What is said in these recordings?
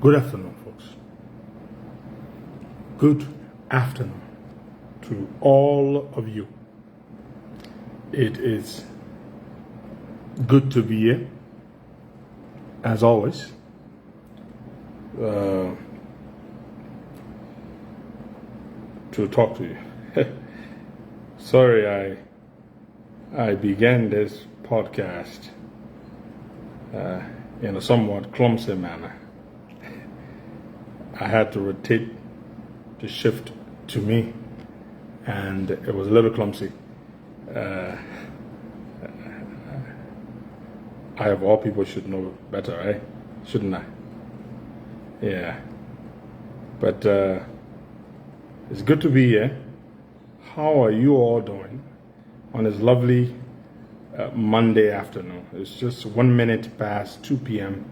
Good afternoon, folks. Good afternoon to all of you. It is good to be here, as always. To talk to you. Sorry, I began this podcast in a somewhat clumsy manner. I had to rotate the shift to me, and it was a little clumsy. I, of all people, should know better, right? Shouldn't I? Yeah. But it's good to be here. How are you all doing on this lovely Monday afternoon? It's just 1 minute past 2 p.m.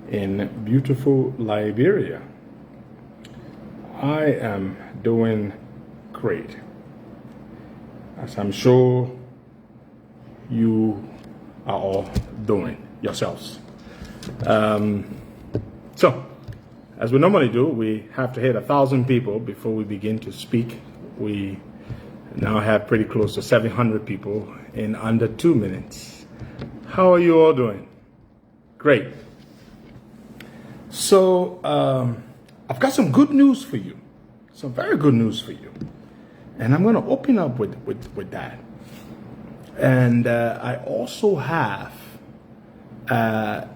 in beautiful Liberia. I am doing great, as I'm sure you are all doing yourselves. So, as we normally do, we have to hit 1,000 people before we begin to speak. We now have pretty close to 700 people in under 2 minutes. How are you all doing? Great. So, I've got some good news for you, some very good news for you, and I'm going to open up with that. And I also have, my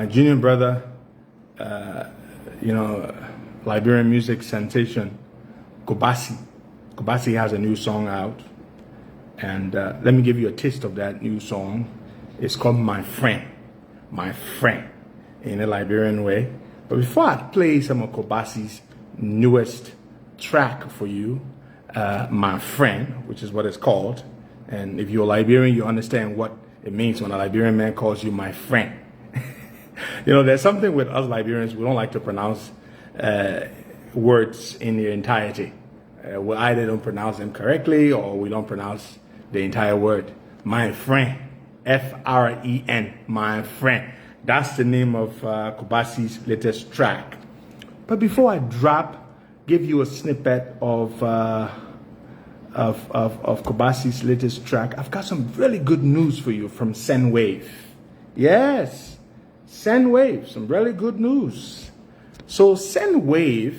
junior brother, Liberian music sensation, Koffa. Koffa has a new song out, and let me give you a taste of that new song. It's called My Friend, in a Liberian way. But before I play some of Koffa's newest track for you, My Friend, which is what it's called, and if you're a Liberian, you understand what it means when a Liberian man calls you my friend. There's something with us Liberians, we don't like to pronounce words in their entirety. We either don't pronounce them correctly or we don't pronounce the entire word. My friend, F-R-E-N, my friend. That's the name of Koffa's latest track. But before I give you a snippet of Koffa's latest track, I've got some really good news for you from Sendwave. Yes, Sendwave, some really good news. So Sendwave,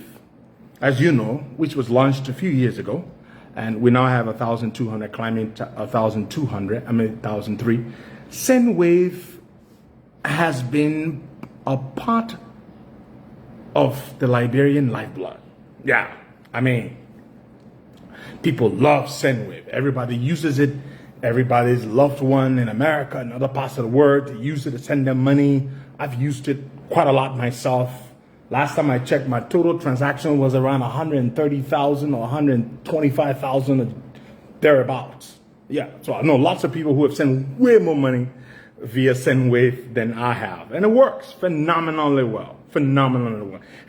as you know, which was launched a few years ago, and we now have 1,200, climbing to 1,003. Sendwave has been a part of the Liberian lifeblood. Yeah, people love Sendwave. Everybody uses it. Everybody's loved one in America and other parts of the world, they use it to send them money. I've used it quite a lot myself. Last time I checked, my total transaction was around 130,000 or 125,000 thereabouts. Yeah, so I know lots of people who have sent way more money via Sendwave than I have, and it works phenomenally well. And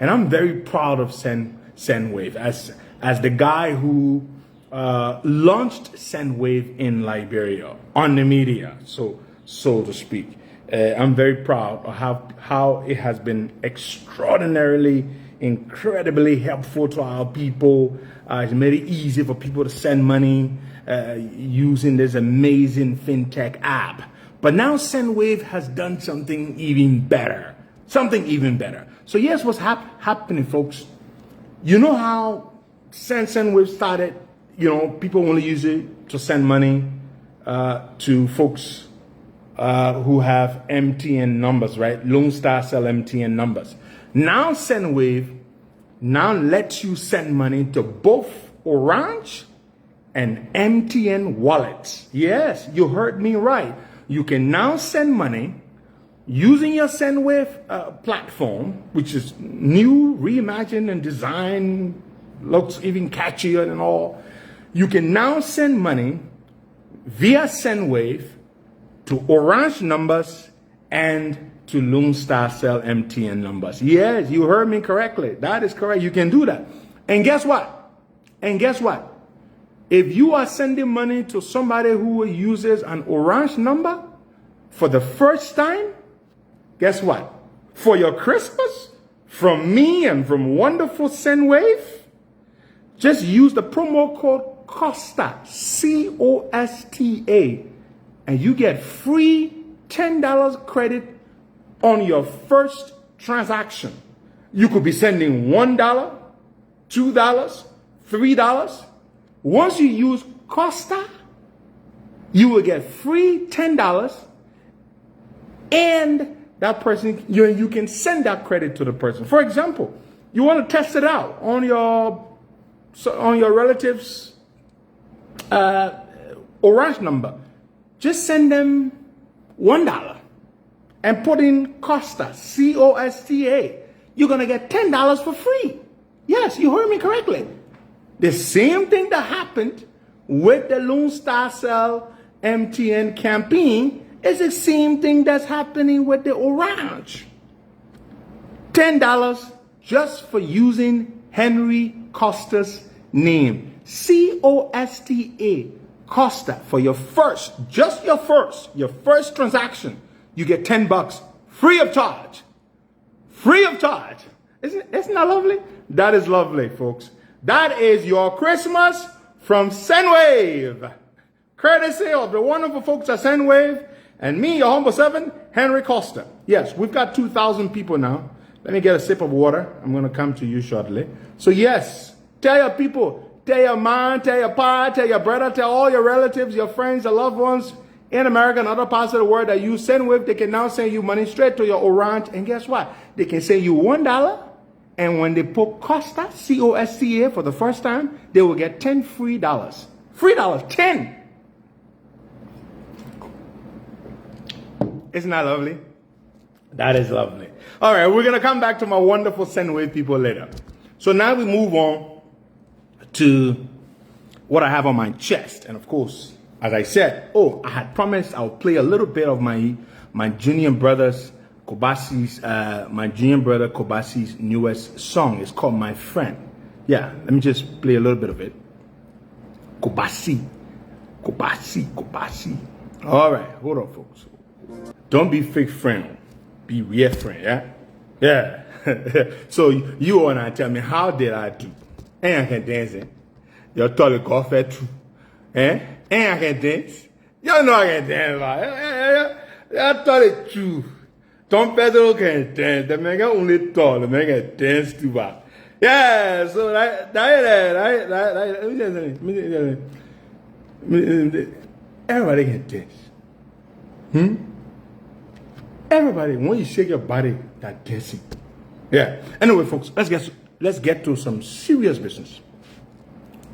I'm very proud of Sendwave as the guy who launched Sendwave in Liberia on the media, so to speak. I'm very proud of how it has been incredibly helpful to our people. It's made it easy for people to send money using this amazing fintech app. But now Sendwave has done something even better. So here's what's happening, folks. You know how Sendwave started? People only use it to send money to folks who have MTN numbers, right? Lone Star sell MTN numbers. Now Sendwave lets you send money to both Orange and MTN wallets. Yes, you heard me right. You can now send money using your Sendwave platform, which is new, reimagined, and designed, looks even catchier and all. You can now send money via Sendwave to Orange numbers and to Lone Star Cell MTN numbers. Yes, you heard me correctly. That is correct. You can do that. And guess what? If you are sending money to somebody who uses an Orange number for the first time, guess what? for your Christmas from me and from wonderful Sendwave? Just use the promo code Costa, COSTA, and you get free $10 credit on your first transaction. You could be sending $1, $2, $3. Once you use Costa, you will get free $10, and that person, you can send that credit to the person. For example, you want to test it out on your relative's orange number. Just send them $1 and put in Costa, COSTA. You're going to get $10 for free. Yes, you heard me correctly. The same thing that happened with the Lone Star Cell MTN campaign is the same thing that's happening with the orange. $10 just for using Henry Costa's name. COSTA, Costa, for your first transaction. You get $10 free of charge. Free of charge. Isn't that lovely? That is lovely, folks. That is your Christmas from Sendwave. Courtesy of the wonderful folks at Sendwave and me, your humble servant, Henry Costa. Yes, we've got 2,000 people now. Let me get a sip of water. I'm going to come to you shortly. So yes, tell your people, tell your mom, tell your pa, tell your brother, tell all your relatives, your friends, your loved ones in America and other parts of the world that you Sendwave. They can now send you money straight to your orange. And guess what? They can send you $1. And when they put Costa, COSTA, for the first time, they will get 10 free dollars. Free dollars, 10. Isn't that lovely? That is lovely. All right, we're going to come back to my wonderful Sendwave people later. So now we move on to what I have on my chest. And of course, as I said, I had promised I'll play a little bit of my junior brother's Kobasi's newest song. It's called My Friend. Yeah, let me just play a little bit of it. Kobasi. All right, hold on, folks. Don't be fake friend. Be real friend, yeah? Yeah. So you wanna tell me, how did I do? And I can dance it. You thought it got fat too. And I can dance. You know I can dance, right? I thought it true. Tom Pedro can dance. The man only tall. The man can dance too bad. Yeah, so everybody can dance. Everybody, when you shake your body, that dancing. Yeah. Anyway, folks, let's get to some serious business.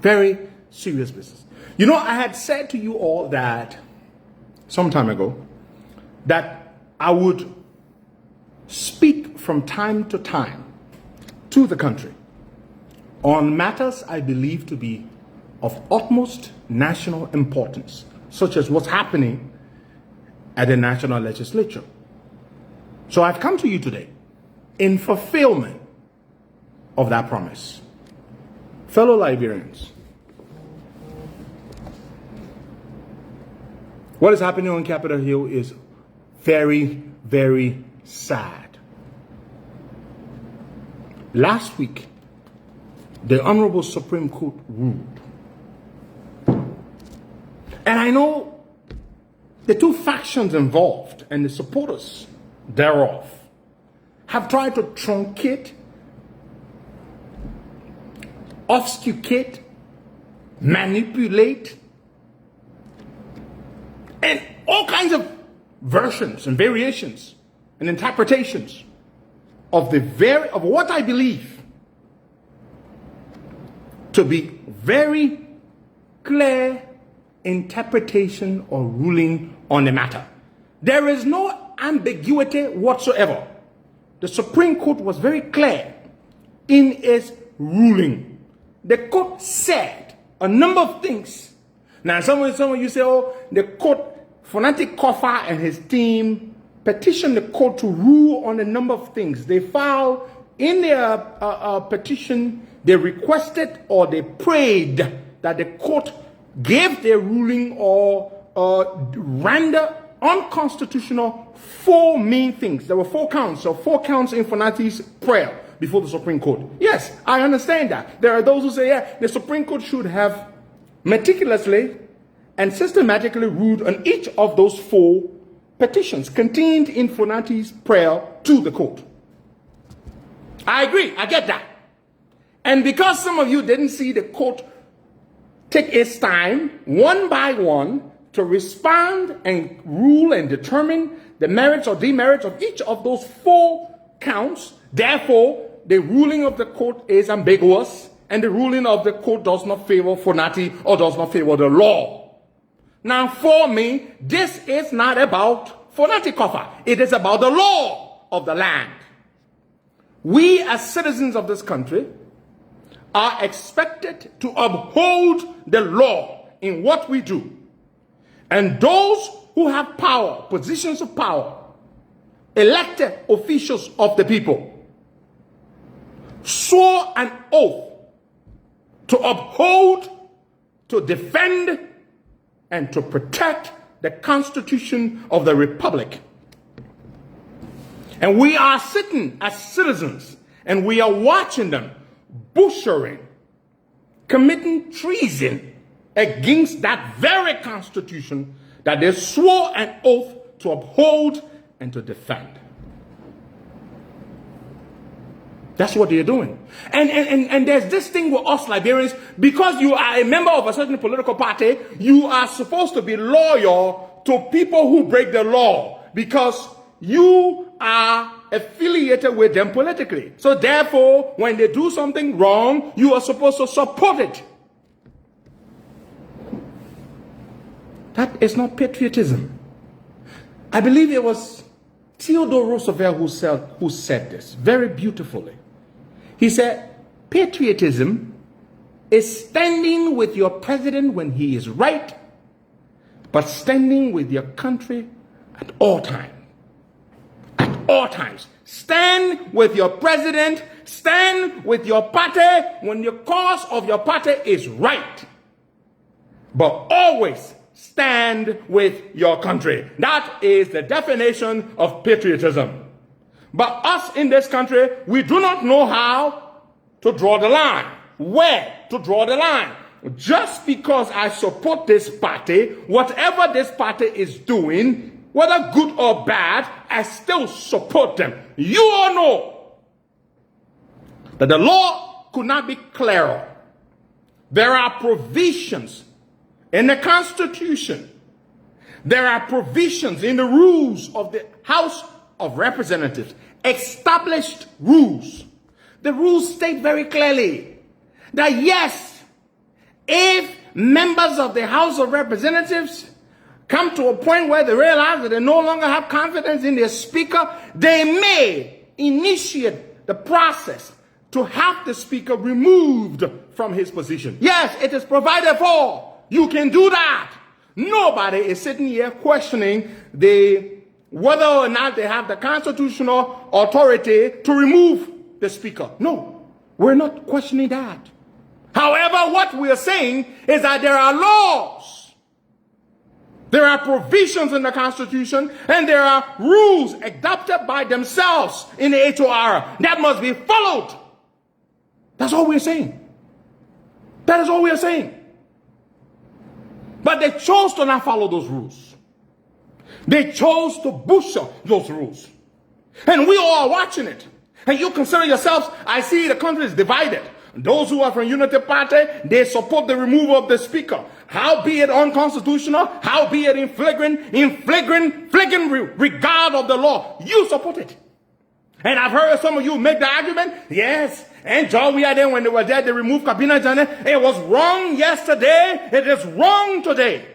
Very serious business. You know, I had said to you all that some time ago that I would speak from time to time to the country on matters I believe to be of utmost national importance, such as what's happening at the national legislature. So I've come to you today in fulfillment of that promise. Fellow Liberians, what is happening on Capitol Hill is very, very sad. Last week, the Honorable Supreme Court ruled. And I know the two factions involved and the supporters thereof have tried to truncate, obfuscate, manipulate, and all kinds of versions and variations and interpretations of what I believe to be very clear interpretation or ruling on the matter. There is no ambiguity whatsoever. The Supreme Court was very clear in its ruling. The court said a number of things. Now, some of you say, the court, Fanatic Koffa and his team petitioned the court to rule on a number of things. They filed in their petition, they requested or they prayed that the court gave their ruling or render unconstitutional 4 main things. There were 4 counts, so 4 counts in Fonati's prayer before the Supreme Court. Yes, I understand that. There are those who say, yeah, the Supreme Court should have meticulously and systematically ruled on each of those 4 petitions contained in Fonati's prayer to the court. I agree, I get that. And because some of you didn't see the court take its time, one by one, to respond and rule and determine the merits or demerits of each of those 4 counts, therefore, the ruling of the court is ambiguous, and the ruling of the court does not favor Fonati or does not favor the law. Now, for me, this is not about Fonati Koffa. It is about the law of the land. We, as citizens of this country, are expected to uphold the law in what we do. And those who have power, positions of power, elected officials of the people, swore an oath to uphold, to defend, and to protect the Constitution of the Republic. And we are sitting as citizens, and we are watching them butchering, committing treason against that very Constitution that they swore an oath to uphold and to defend. That's what they're doing. And there's this thing with us Liberians, because you are a member of a certain political party, you are supposed to be loyal to people who break the law, because you are affiliated with them politically. So therefore, when they do something wrong, you are supposed to support it. That is not patriotism. I believe it was Theodore Roosevelt who said this very beautifully. He said, patriotism is standing with your president when he is right, but standing with your country at all times. At all times. Stand with your president, stand with your party when the cause of your party is right. But always stand with your country. That is the definition of patriotism. But us in this country, we do not know how to draw the line. Where to draw the line? Just because I support this party, whatever this party is doing, whether good or bad, I still support them. You all know that the law could not be clearer. There are provisions in the Constitution. There are provisions in the rules of the House of Representatives, established rules. The rules state very clearly that yes, if members of the House of Representatives come to a point where they realize that they no longer have confidence in their speaker, they may initiate the process to have the speaker removed from his position. Yes, it is provided for. You can do that. Nobody is sitting here questioning whether or not they have the constitutional authority to remove the speaker. No, we're not questioning that. However, what we're saying is that there are laws, there are provisions in the Constitution, and there are rules adopted by themselves in the HOR that must be followed. That's all we're saying. That is all we are saying. But they chose to not follow those rules. They chose to butcher those rules. And we all are watching it. And you consider yourselves, I see the country is divided. Those who are from Unity Party, they support the removal of the speaker. How be it unconstitutional, how be it in flagrant regard of the law. You support it. And I've heard some of you make the argument, yes, and John, we are there when they were there, they removed Kabina Jane. It was wrong yesterday, it is wrong today.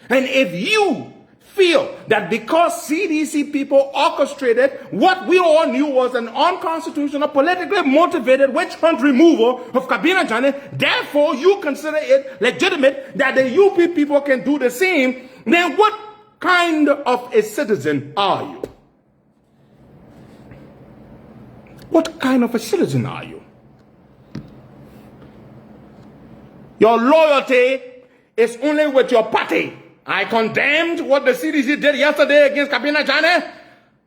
And if you feel that because CDC people orchestrated what we all knew was an unconstitutional, politically motivated witch hunt removal of Kabina Jane, therefore you consider it legitimate that the UP people can do the same, then what kind of a citizen are you? What kind of a citizen are you? Your loyalty is only with your party I condemned what the CDC did yesterday against Kabina Jane.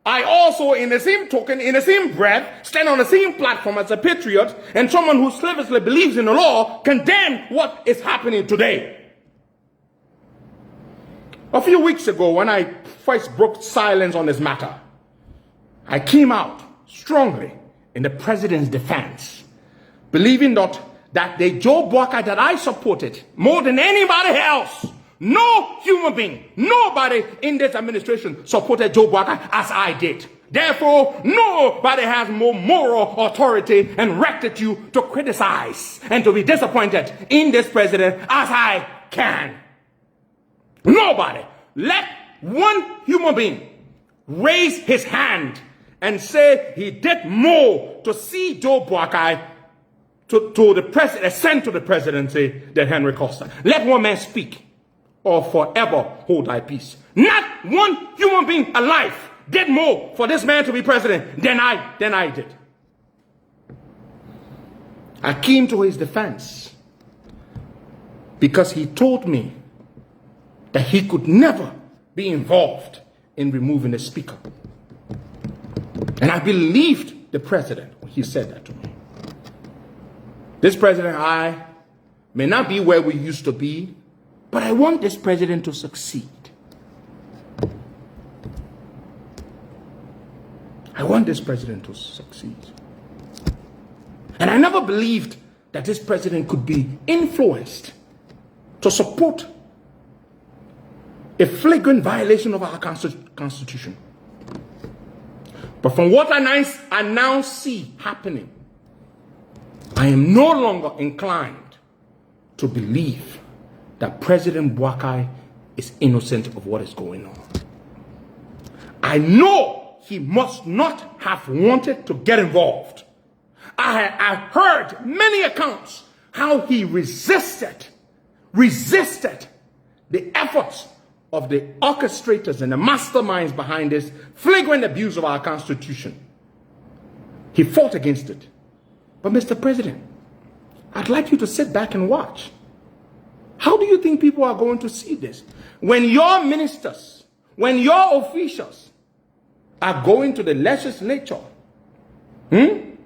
I also, in the same token, in the same breath, stand on the same platform as a patriot and someone who slavishly believes in the law, condemn what is happening today. A few weeks ago, when I first broke silence on this matter, I came out strongly in the president's defense, believing that the Joe Boakai that I supported more than anybody else, no human being, nobody in this administration supported Joe Boakai as I did. Therefore, nobody has more moral authority and rectitude to criticize and to be disappointed in this president as I can. Nobody. Let one human being raise his hand and say he did more to see Joe Boakai to the president, sent to the presidency than Henry Costa. Let one man speak, or forever hold thy peace. Not one human being alive did more for this man to be president than I did. I came to his defense because he told me that he could never be involved in removing the speaker. And I believed the president when he said that to me. This president and I may not be where we used to be, but I want this president to succeed. I want this president to succeed. And I never believed that this president could be influenced to support a flagrant violation of our Constitution. But from what I now see happening, I am no longer inclined to believe that President Boakai is innocent of what is going on. I know he must not have wanted to get involved. I heard many accounts how he resisted the efforts of the orchestrators and the masterminds behind this flagrant abuse of our Constitution. He fought against it. But Mr. President, I'd like you to sit back and watch. How do you think people are going to see this? When your ministers, when your officials are going to the legislature, to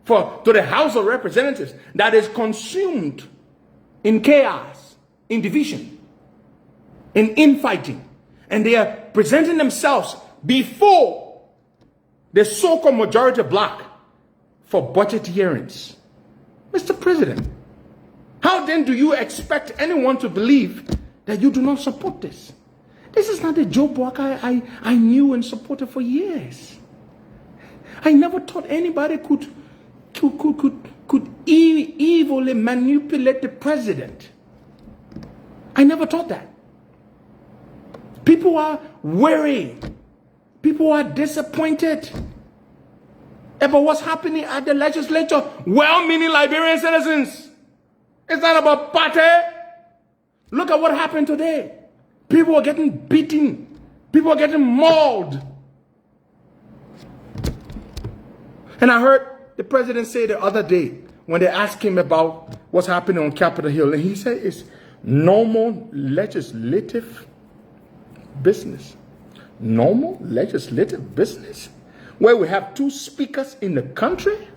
the House of Representatives that is consumed in chaos, in division, in infighting, and they are presenting themselves before the so-called majority bloc for budget hearings. Mr. President, how then do you expect anyone to believe that you do not support this? This is not the Joe Boakai I knew and supported for years. I never thought anybody could evilly manipulate the president. I never thought that. People are worried. People are disappointed about what's happening at the legislature. Well-meaning Liberian citizens. It's not about party. Look at what happened today. People are getting beaten. People are getting mauled. And I heard the president say the other day when they asked him about what's happening on Capitol Hill, and he said it's normal legislative business. Normal legislative business? Where we have two speakers in the country?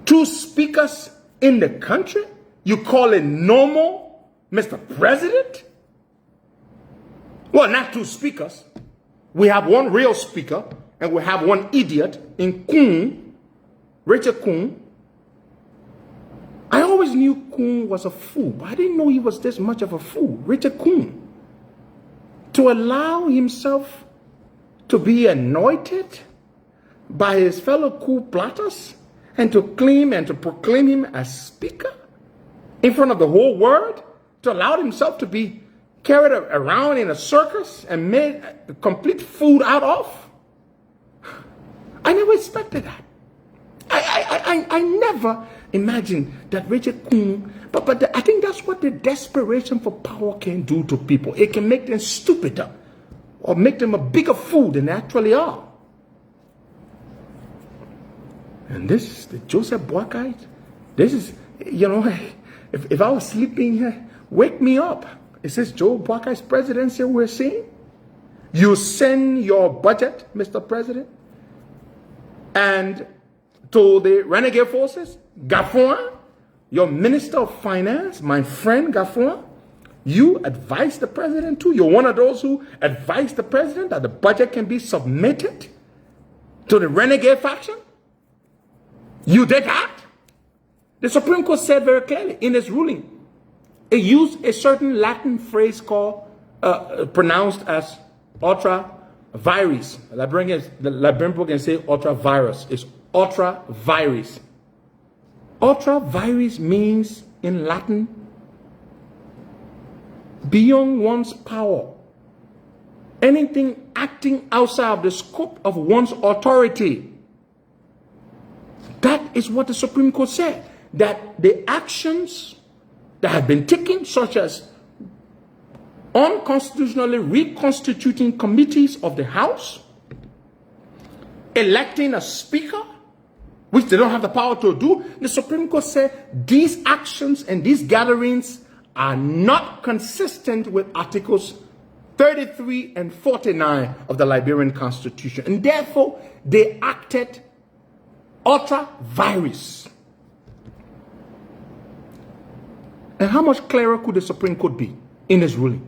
Two speakers in the country? You call it normal, Mr. President? Well, not two speakers. We have one real speaker, and we have one idiot in Kun, Richard Kun. I always knew Kun was a fool, but I didn't know he was this much of a fool. Richard Kun. To allow himself to be anointed by his fellow coup plotters and to claim and to proclaim him as speaker in front of the whole world, to allow himself to be carried around in a circus and made a complete fool out of. I never expected that. I never imagined that Richard Kun, but I think that's what the desperation for power can do to people. It can make them stupider or make them a bigger fool than they actually are. And this is the Joseph Boakai. This is, if I was sleeping, wake me up. Is this Joe Boakai's presidency we're seeing? You send your budget, Mr. President, and to the renegade forces, Gafon, your Minister of Finance, my friend Gafon, you advise the president too. You're one of those who advise the president that the budget can be submitted to the renegade faction. You did that. The Supreme Court said very clearly in its ruling, it used a certain Latin phrase called, pronounced as ultra virus. The Liberian people can say ultra virus. It's ultra virus. Ultra virus means in Latin, beyond one's power. Anything acting outside of the scope of one's authority. That is what the Supreme Court said. That the actions that have been taken, such as unconstitutionally reconstituting committees of the House, electing a speaker, which they don't have the power to do, the Supreme Court said these actions and these gatherings are not consistent with Articles 33 and 49 of the Liberian Constitution. And therefore, they acted ultra virus. And how much clearer could the Supreme Court be in its ruling?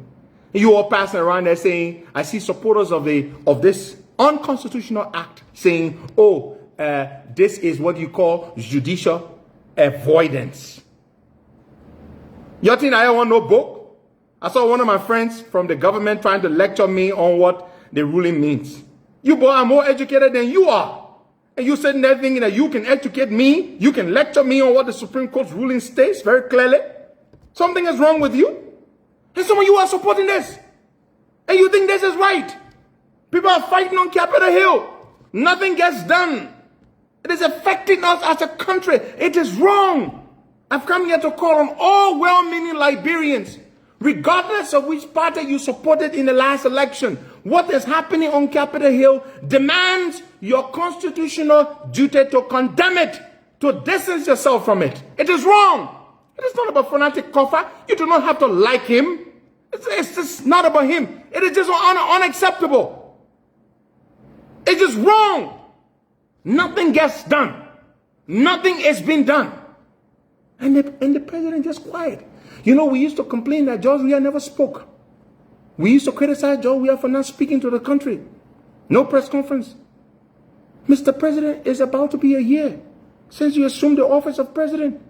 You all passing around there saying, I see supporters of this unconstitutional act saying, oh, this is what you call judicial avoidance. You think I want no book? I saw one of my friends from the government trying to lecture me on what the ruling means. You boy are more educated than you are. And you sitting there thinking that you can educate me, you can lecture me on what the Supreme Court's ruling states very clearly. Something is wrong with you. And some of you are supporting this. And you think this is right. People are fighting on Capitol Hill. Nothing gets done. It is affecting us as a country. It is wrong. I've come here to call on all well-meaning Liberians, regardless of which party you supported in the last election. What is happening on Capitol Hill demands your constitutional duty to condemn it, to distance yourself from it. It is wrong. It is not about fanatic Koffa. You do not have to like him. It's just not about him. It is just unacceptable. It's just wrong. Nothing gets done. Nothing is being done. And the president just quiet. You know, we used to complain that George Weah never spoke. We used to criticize George Weah for not speaking to the country. No press conference. Mr. President, it's about to be a year since you assumed the office of president.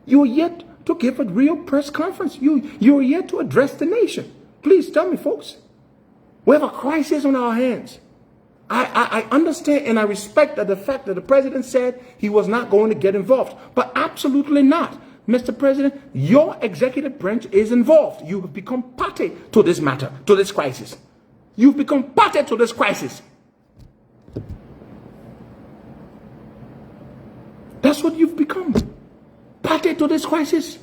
You are yet to give a real press conference. You are yet to address the nation. Please tell me, folks. We have a crisis on our hands. I understand and I respect the fact that the president said he was not going to get involved. But absolutely not. Mr. President, your executive branch is involved. You have become party to this matter, to this crisis. You've become party to this crisis. That's what you've become. Party to this crisis.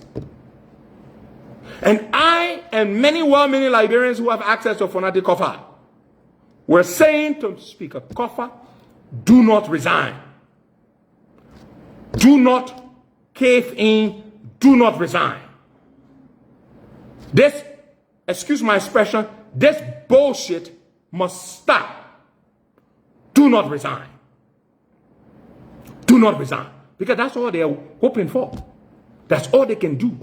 And I and many well-meaning Liberians who have access to Fanatic Koffa, we're saying to Speaker Koffa, do not resign. Do not cave in. Do not resign. This, excuse my expression, this bullshit must stop. Do not resign. Do not resign. Because that's all they are hoping for. That's all they can do.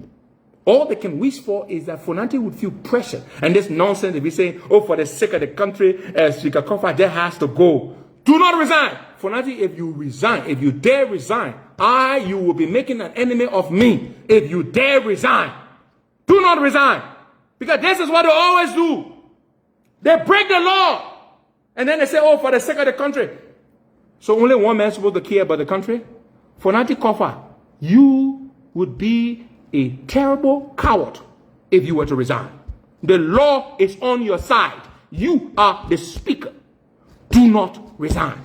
All they can wish for is that Fonante would feel pressure. And this nonsense, if we say, oh, for the sake of the country, Speaker Koffa just has to go. Do not resign. Fonante, if you resign, if you dare resign, you will be making an enemy of me. If you dare resign, do not resign. Because this is what they always do. They break the law. And then they say, oh, for the sake of the country. So only one man is supposed to care about the country? Fonante Koffa, you would be a terrible coward if you were to resign. The law is on your side. You are the speaker. Do not resign.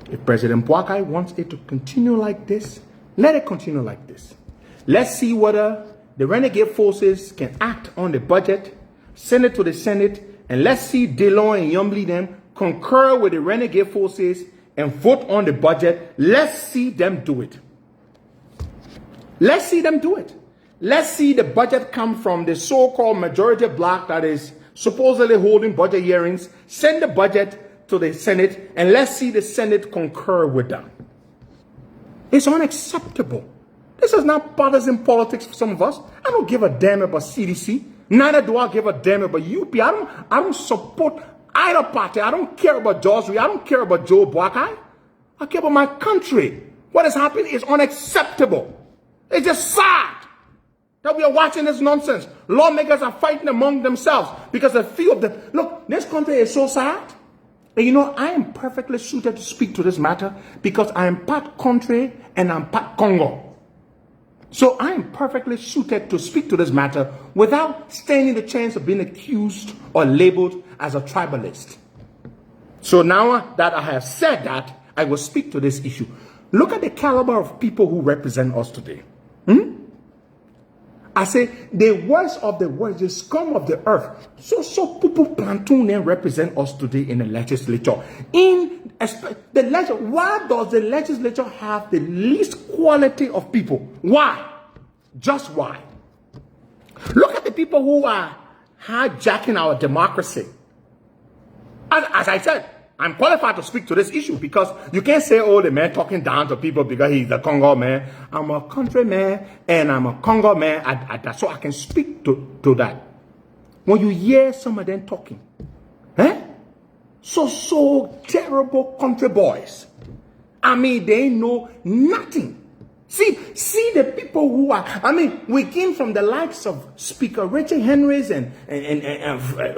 If President Boakai wants it to continue like this, let it continue like this. Let's see whether the renegade forces can act on the budget, send it to the Senate, and let's see Delon and Yombly them concur with the renegade forces and vote on the budget. Let's see them do it. Let's see them do it. Let's see the budget come from the so-called majority black that is supposedly holding budget hearings. Send the budget to the Senate and let's see the Senate concur with them. It's unacceptable. This is not partisan politics for some of us. I don't give a damn about CDC. Neither do I give a damn about UP. I don't support either party. I don't care about George Reed. I don't care about Joe Buckeye. I care about my country. What has happened is unacceptable. It's just sad that we are watching this nonsense. Lawmakers are fighting among themselves because a few of them. Look, this country is so sad. And you know, I am perfectly suited to speak to this matter because I am part country and I'm part Congo. So I am perfectly suited to speak to this matter without standing the chance of being accused or labeled as a tribalist. So now that I have said that, I will speak to this issue. Look at the caliber of people who represent us today. I say the worst of the worst, the scum of the earth. So people platoon and represent us today in the legislature. In the legislature, why does the legislature have the least quality of people? Why? Just why? Look at the people who are hijacking our democracy. As I said, I'm qualified to speak to this issue because you can't say, oh, the man talking down to people because he's a Congo man. I'm a country man and I'm a Congo man. So I can speak to that. When you hear some of them talking, so terrible country boys. I mean, they know nothing. See the people who are, we came from the likes of Speaker Richard Henrys and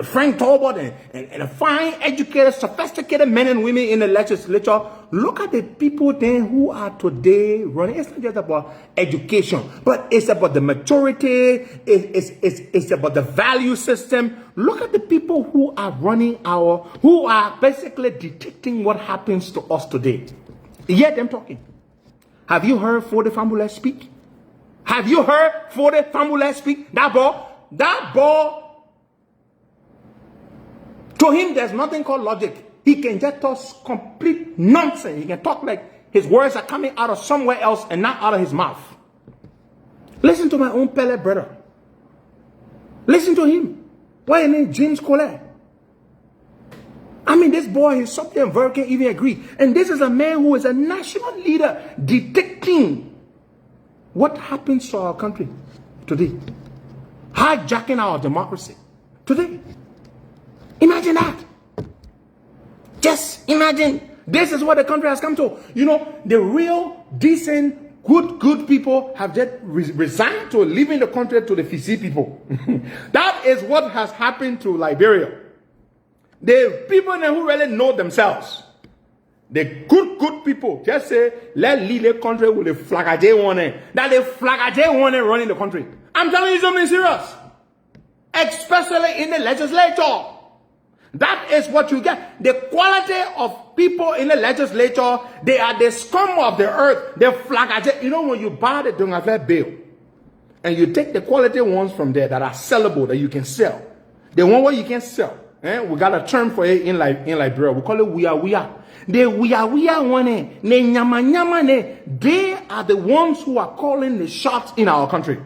Frank Talbot and fine, educated, sophisticated men and women in the legislature. Look at the people then who are today running. It's not just about education, but it's about the maturity. It's about the value system. Look at the people who are running who are basically dictating what happens to us today. Yet them talking. Have you heard Fode Fambule speak? Have you heard Fode Fambule speak? That ball, to him there's nothing called logic. He can just talk complete nonsense. He can talk like his words are coming out of somewhere else and not out of his mouth. Listen to my own Pele brother. Listen to him. Why his name James Colette? This boy is something I'm very can't even agree. And this is a man who is a national leader dictating what happens to our country today. Hijacking our democracy today. Imagine that. Just imagine. This is what the country has come to. You know, the real, decent, good people have just resigned to leaving the country to the Fiji people. That is what has happened to Liberia. The people who really know themselves, the good people, just say, let's leave the country with the flagajay one. That the flagajay one running the country. I'm telling you something serious. Especially in the legislature. That is what you get. The quality of people in the legislature, they are the scum of the earth. The flagajay. You know, when you buy the Dungafle bill, and you take the quality ones from there that are sellable, that you can sell. The one where you can sell. We got a term for it in Liberia. We call it we are. The we are one. They are the ones who are calling the shots in our country.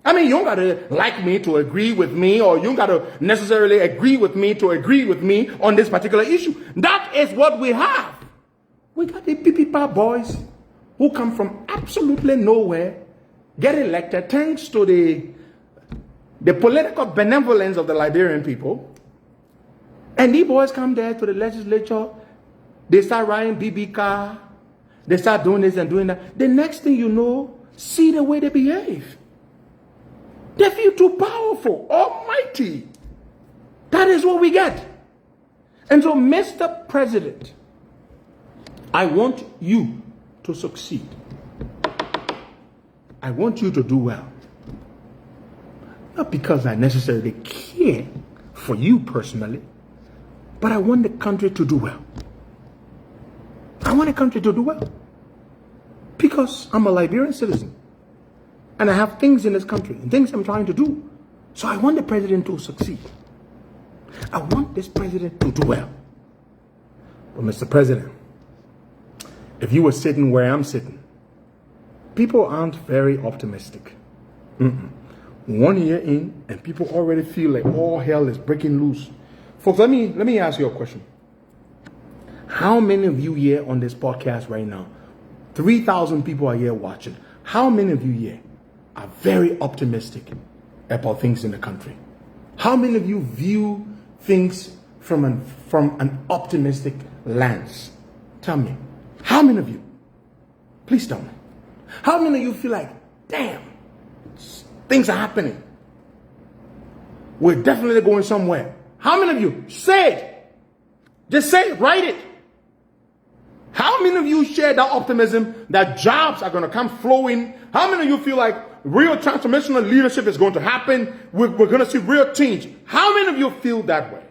You don't gotta like me to agree with me, or you don't gotta necessarily agree with me to agree with me on this particular issue. That is what we have. We got the PPP boys who come from absolutely nowhere, get elected thanks to the political benevolence of the Liberian people. And these boys come there to the legislature, they start riding BB car, they start doing this and doing that. The next thing you know, see the way they behave. They feel too powerful, almighty. That is what we get. And so, Mr. President, I want you to succeed. I want you to do well. Not because I necessarily care for you personally, but I want the country to do well. I want the country to do well. Because I'm a Liberian citizen. And I have things in this country and things I'm trying to do. So I want the president to succeed. I want this president to do well. But Mr. President, if you were sitting where I'm sitting, people aren't very optimistic. 1 year in, and people already feel like all hell is breaking loose. Folks, let me ask you a question. How many of you here on this podcast right now, 3,000 people are here watching, how many of you here are very optimistic about things in the country? How many of you view things from an optimistic lens? Tell me. How many of you? Please tell me. How many of you feel like, damn, things are happening? We're definitely going somewhere. How many of you? Say it. Just say it. Write it. How many of you share that optimism that jobs are going to come flowing? How many of you feel like real transformational leadership is going to happen? We're going to see real change. How many of you feel that way?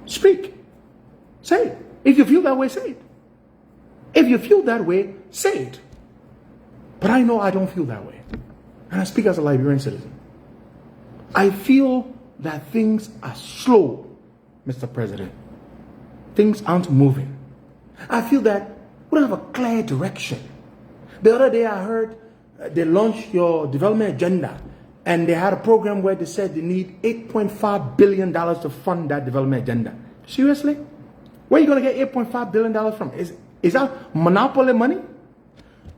Speak. Say it. If you feel that way, say it. If you feel that way, say it. But I know I don't feel that way. And I speak as a Liberian citizen. I feel that things are slow, Mr. President. Things aren't moving. I feel that we don't have a clear direction. The other day I heard they launched your development agenda, and they had a program where they said they need $8.5 billion to fund that development agenda. Seriously? Where are you going to get $8.5 billion from? Is that monopoly money?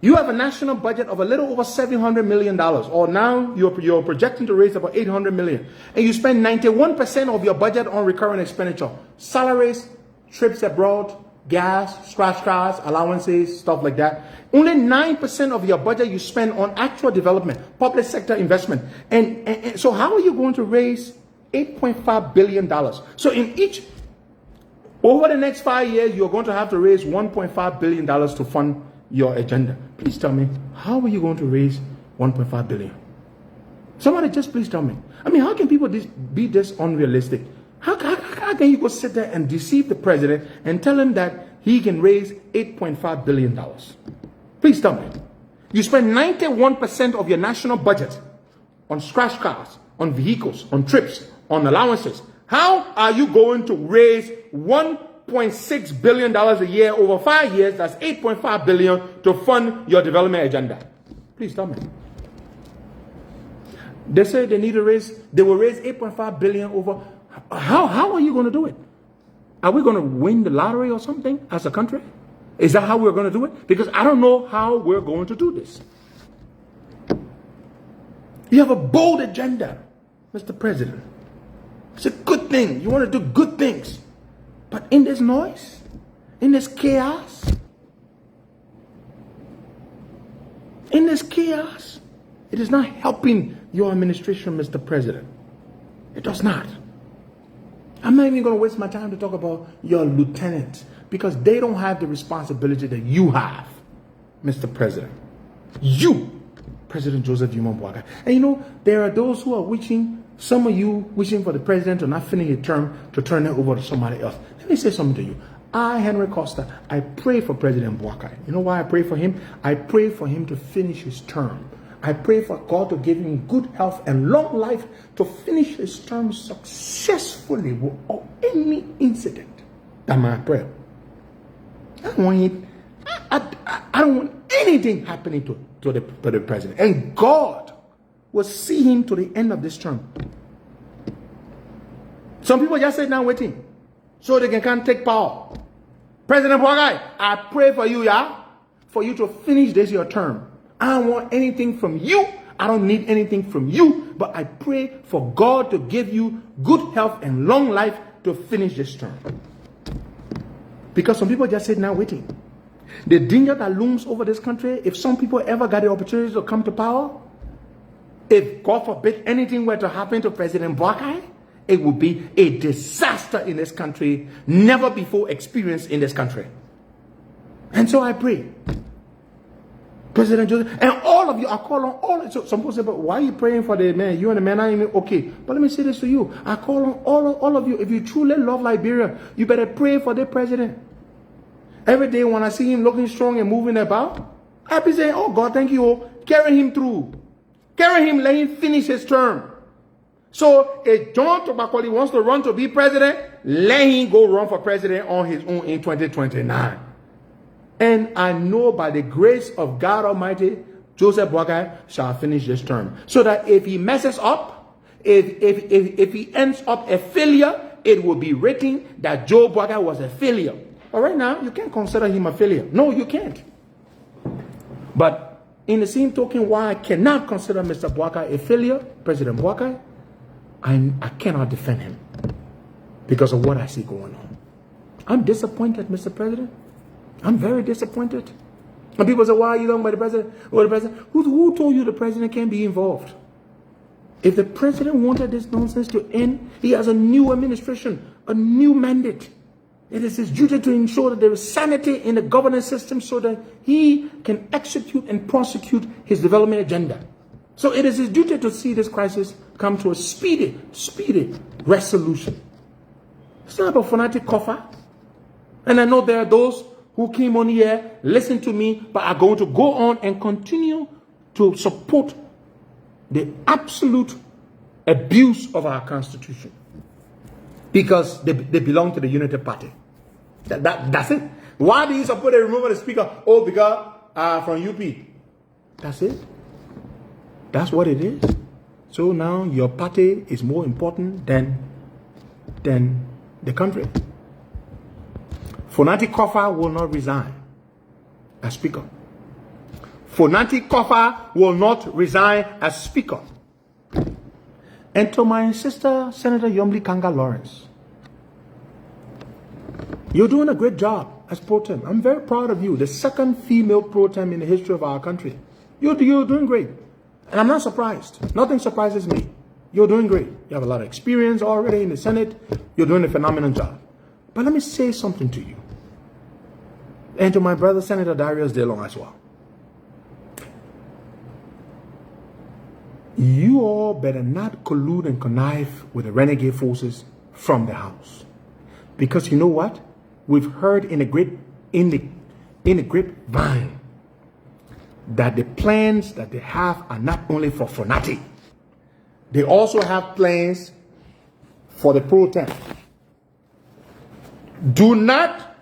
You have a national budget of a little over $700 million, or now you're projecting to raise about $800 million, and you spend 91% of your budget on recurring expenditure, salaries, trips abroad, gas, scratch cards, allowances, stuff like that. Only 9% of your budget you spend on actual development, public sector investment. And so how are you going to raise $8.5 billion? So over the next 5 years, you're going to have to raise $1.5 billion to fund your agenda. Please tell me, how are you going to raise $1.5 billion? Somebody just please tell me. I mean, how can people be this unrealistic? How can you go sit there and deceive the president and tell him that he can raise $8.5 billion? Please tell me. You spend 91% of your national budget on scratch cards, on vehicles, on trips, on allowances. How are you going to raise $1.6 billion a year over 5 years? That's $8.5 billion to fund your development agenda. Please tell me. They say they will raise $8.5 billion over. How are you going to do it? Are we going to win the lottery or something as a country? Is that how we're going to do it? Because I don't know how we're going to do this. You have a bold agenda, Mr. President. It's a good thing. You want to do good things. But in this noise, in this chaos, it is not helping your administration, Mr. President. It does not. I'm not even going to waste my time to talk about your lieutenant, because they don't have the responsibility that you have, Mr. President. You, President Joseph Yuma Boakai. And you know, there are those who are wishing, some of you wishing for the president to not finish his term, to turn it over to somebody else. Let me say something to you. I, Henry Costa, I pray for President Boakai. You know why I pray for him? I pray for him to finish his term. I pray for God to give him good health and long life to finish his term successfully without any incident. That's my prayer. I don't want anything happening to the president. And God will see him to the end of this term. Some people just sit down waiting so they can take power. President Boakai, I pray for you, for you to finish this your term. I don't want anything from you. I don't need anything from you. But I pray for God to give you good health and long life to finish this term. Because some people just sit now waiting. The danger that looms over this country, if some people ever got the opportunity to come to power, if God forbid anything were to happen to President Boakai, it would be a disaster in this country, never before experienced in this country. And so I pray, President Joseph, and all of you, I call on all. So some people say, but why are you praying for the man? You and the man are even okay. But let me say this to you. I call on all of you. If you truly love Liberia, you better pray for the president. Every day when I see him looking strong and moving about, I be saying, oh God, thank you. Carry him through. Carry him, let him finish his term. So if John Tobacco wants to run to be president, let him go run for president on his own in 2029. And I know by the grace of God Almighty, Joseph Boakai shall finish this term. So that if he messes up, if he ends up a failure, it will be written that Joe Boakai was a failure. But right now, you can't consider him a failure. No, you can't. But in the same token, why I cannot consider Mr. Boakai a failure, President Boakai, I cannot defend him because of what I see going on. I'm disappointed, Mr. President. I'm very disappointed. And people say, why are you talking about the president? Well, the president, who told you the president can't be involved? If the president wanted this nonsense to end, he has a new administration, a new mandate. It is his duty to ensure that there is sanity in the governance system so that he can execute and prosecute his development agenda. So it is his duty to see this crisis come to a speedy resolution. It's not about fanatic Koffa. And I know there are those who came on here, listen to me, but are going to go on and continue to support the absolute abuse of our Constitution. Because they belong to the Unity Party. That's it. Why do you support the removal of the speaker? Oh, because from UP. That's it. That's what it is. So now your party is more important than the country. Fonati Koffa will not resign as speaker. Fonati Koffa will not resign as speaker. And to my sister, Senator Yomli Kanga Lawrence, you're doing a great job as pro tem. I'm very proud of you. The second female pro tem in the history of our country. You're doing great. And I'm not surprised. Nothing surprises me. You're doing great. You have a lot of experience already in the Senate. You're doing a phenomenal job. But let me say something to you. And to my brother, Senator Darius DeLong as well. You all better not collude and connive with the renegade forces from the House. Because you know what? We've heard in the grapevine that the plans that they have are not only for Fonati. They also have plans for the pro tem. Do not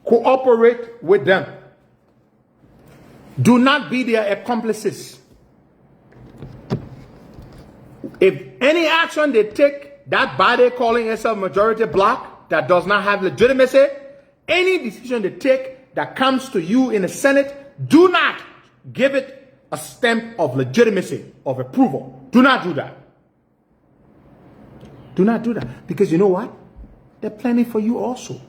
cooperate with them. Do not be their accomplices. If any action they take, that body calling itself majority bloc that does not have legitimacy, any decision they take that comes to you in the Senate, do not give it a stamp of legitimacy, of approval. Do not do that. Do not do that. Because you know what? They're planning for you also.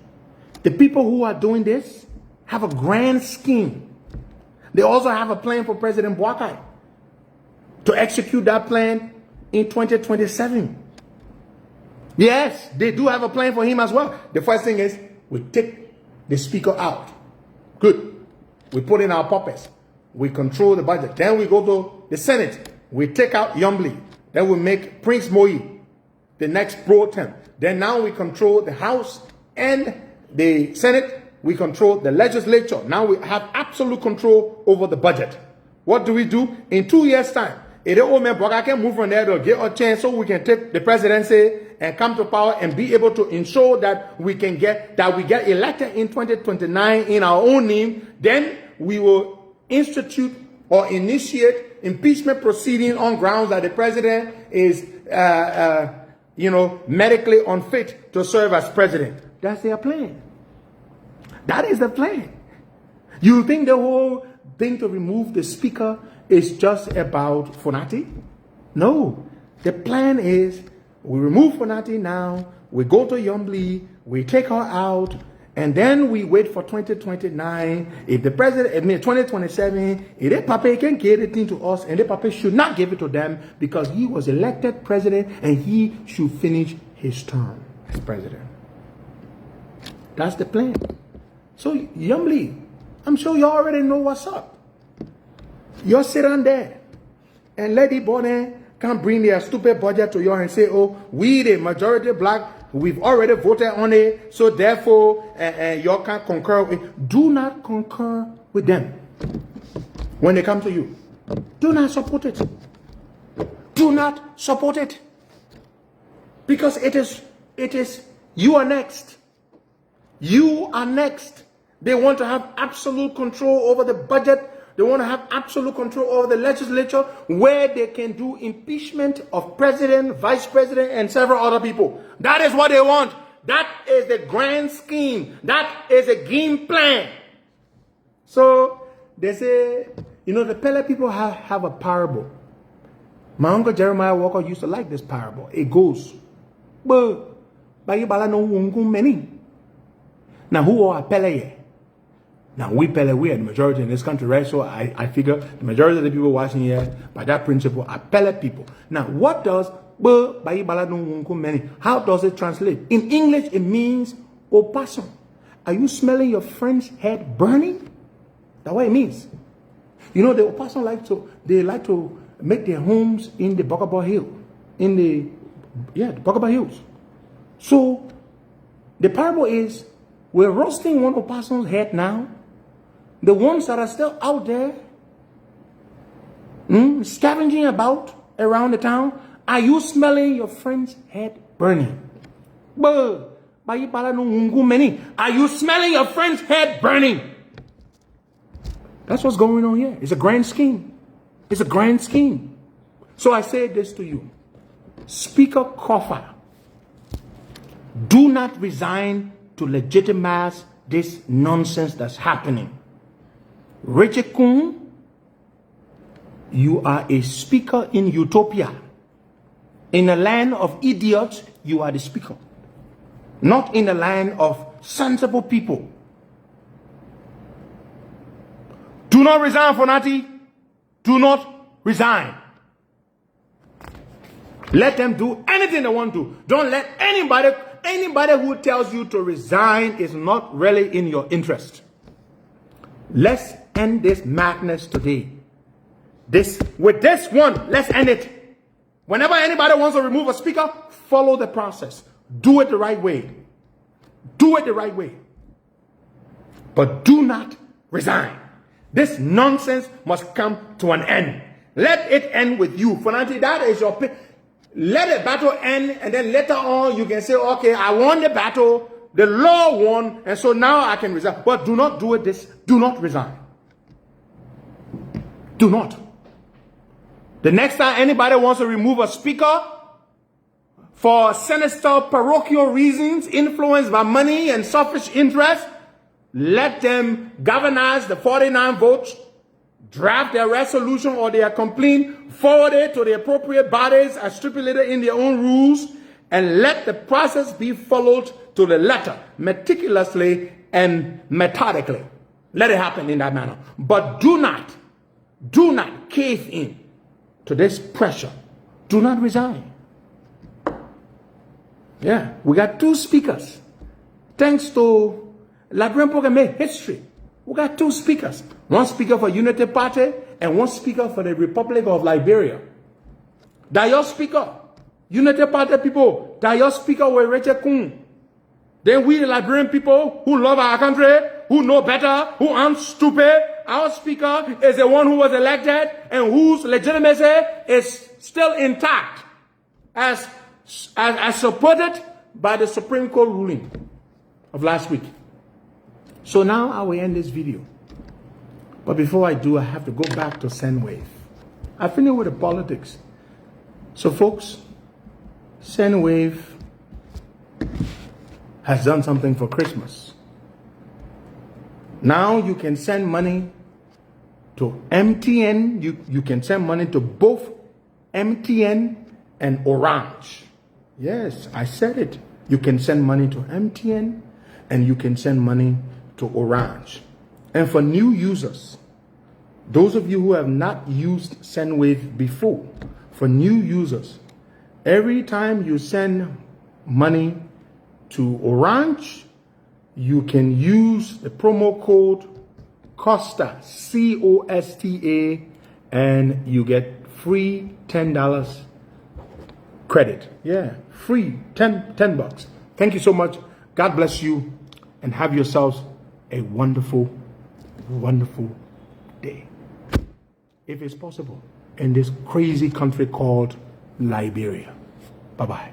The people who are doing this have a grand scheme. They also have a plan for President Boakai to execute that plan in 2027. Yes, they do have a plan for him as well. The first thing is we take the speaker out. Good. We put in our puppets. We control the budget. Then we go to the Senate. We take out Yombli. Then we make Prince Moi the next pro tem. Then now we control the House and the Senate. We control the legislature. Now we have absolute control over the budget. What do we do? In 2 years' time, if the old man Boakai can move from there to get a chance so we can take the presidency and come to power and be able to ensure that we get elected in 2029 in our own name, then we will institute or initiate impeachment proceeding on grounds that the president is medically unfit to serve as president. That's their plan. That is the plan. You think the whole thing to remove the speaker is just about Fonati? No. The plan is we remove Fonati now, we go to Yombli, we take her out, and then we wait for 2029. If the president, 2027, if the Papa can give it to us, and the Papa should not give it to them because he was elected president and he should finish his term as president. That's the plan. So, Yombli, I'm sure you already know what's up. You sit on there and let the body can't bring their stupid budget to you and say, oh, we the majority black, we've already voted on it, so therefore you can't concur with it. Do not concur with them when they come to you. Do not support it. Do not support it. Because it is, you are next. You are next. They want to have absolute control over the budget They want to have absolute control over the legislature, where they can do impeachment of president, vice president, and several other people. That is what they want. That is the grand scheme. That is a game plan. So they say, the Pele people have a parable. My uncle Jeremiah Walker used to like this parable. It goes, now who are Pele? Now we Pele, we are the majority in this country, right? So I figure the majority of the people watching here, by that principle, are Pele people. Now what does how does it translate? In English, it means opossum. Are you smelling your friend's head burning? That's what it means. The opossum like to make their homes in the Bogaba Hill. The Bogaba Hills. So the parable is, we're roasting one opossum's head now. The ones that are still out there, scavenging about around the town, are you smelling your friend's head burning? Are you smelling your friend's head burning? That's what's going on here. It's a grand scheme. It's a grand scheme. So I say this to you. Speaker Koffa, do not resign to legitimize this nonsense that's happening. Richard Kun, you are a speaker in utopia. In a land of idiots, you are the speaker. Not in a land of sensible people. Do not resign, Fonati. Do not resign. Let them do anything they want to. Don't let anybody who tells you to resign is not really in your interest. Let's end this madness today. With this one, let's end it. Whenever anybody wants to remove a speaker, follow the process. Do it the right way. Do it the right way. But do not resign. This nonsense must come to an end. Let it end with you. Fonati, that is your... Let the battle end, and then later on you can say, okay, I won the battle, the law won, and so now I can resign. But do not do it this. Do not resign. Do not. The next time anybody wants to remove a speaker for sinister parochial reasons, influenced by money and selfish interest, let them galvanize the 49 votes, draft their resolution or their complaint, forward it to the appropriate bodies as stipulated in their own rules, and let the process be followed to the letter, meticulously and methodically. Let it happen in that manner. But do not cave in to this pressure. Do not resign. Yeah, we got 2 speakers. Thanks to Liberian program made history. We got 2 speakers. One speaker for Unity Party and one speaker for the Republic of Liberia. That your speaker. Unity Party people, that your speaker with Richard Kun. Then we, the Liberian people who love our country, who know better, who aren't stupid, our speaker is the one who was elected and whose legitimacy is still intact, as supported by the Supreme Court ruling of last week. So now I will end this video. But before I do, I have to go back to Sendwave. I finished with the politics. So folks, Sendwave has done something for Christmas. Now you can send money to MTN. You can send money to both MTN and Orange. Yes, I said it. You can send money to MTN and you can send money to Orange. And for new users, those of you who have not used Sendwave before, for new users, every time you send money to Orange, you can use the promo code Costa, C-O-S-T-A, and you get free $10 credit. Yeah, free 10 bucks. Thank you so much. God bless you, and have yourselves a wonderful, wonderful day. If it's possible, in this crazy country called Liberia. Bye-bye.